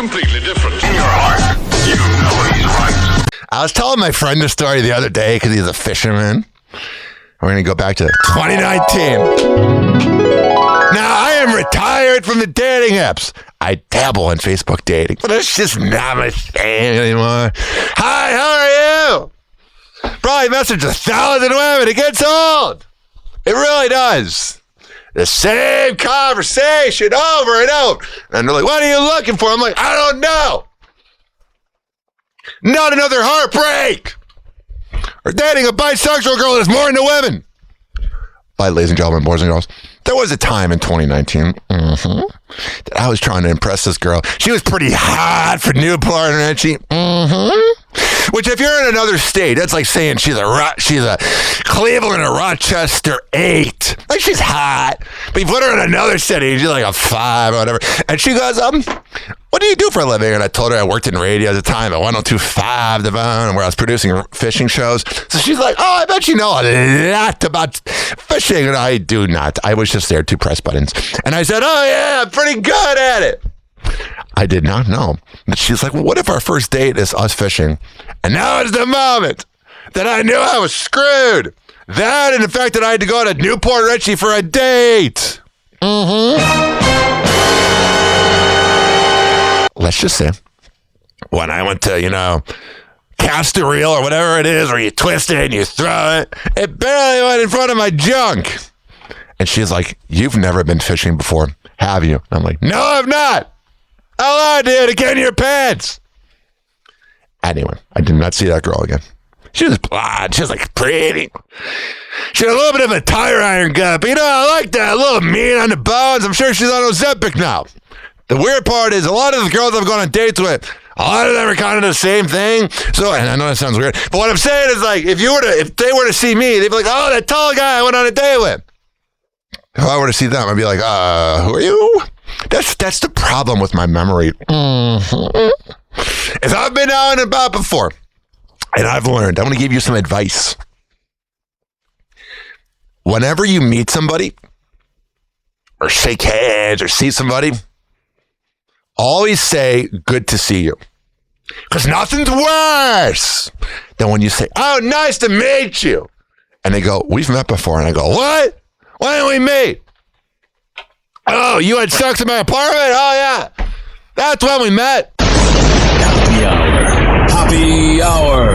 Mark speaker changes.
Speaker 1: completely different. In your heart, you know he's right.
Speaker 2: I was telling my friend this story the other day because he's a fisherman. We're going to go back to 2019. Now, I am retired from the dating apps. I dabble in Facebook dating, but it's just not my thing anymore. Hi, how are you? Probably message 1,000 women. It gets old. It really does. The same conversation over and over. And they're like, what are you looking for? I'm like, I don't know. Not another heartbreak. Or dating a bisexual girl that's more into women. But, ladies and gentlemen, boys and girls, there was a time in 2019 that I was trying to impress this girl. She was pretty hot for Newport, and she, which if you're in another state, that's like saying she's a Cleveland or Rochester 8. Like, she's hot. But you put her in another city, she's like a 5 or whatever. And she goes, what do you do for a living? And I told her I worked in radio at the time at 102.5 The Bone, where I was producing fishing shows. So she's like, oh, I bet you know a lot about fishing. And I do not. I was just there to press buttons. And I said, oh, yeah, I'm pretty good at it. I did not know. But she's like, well, what if our first date is us fishing? And now is the moment that I knew I was screwed. That and the fact that I had to go to Newport Richie for a date. Let's just say, when I went to, cast a reel or whatever it is, where you twist it and you throw it, it barely went in front of my junk. And she's like, you've never been fishing before, have you? And I'm like, no, I've not. Oh, dude, it get in your pants. Anyway, I did not see that girl again. She was blonde. She was like pretty. She had a little bit of a tire iron gut, but I like that. A little meat on the bones. I'm sure she's on Ozempic now. The weird part is a lot of the girls I've gone on dates with, a lot of them are kind of the same thing. So, and I know that sounds weird, but what I'm saying is, like, if they were to see me, they'd be like, oh, that tall guy I went on a date with. If I were to see them, I'd be like, who are you? That's the problem with my memory. As I've been out and about before, and I've learned, I'm going to give you some advice. Whenever you meet somebody, or shake hands, or see somebody, always say, good to see you. Because nothing's worse than when you say, oh, nice to meet you. And they go, we've met before. And I go, what? Why didn't we meet? Oh, you had sex in my apartment? Oh, yeah. That's when we met.
Speaker 3: Happy Hour. Happy Hour.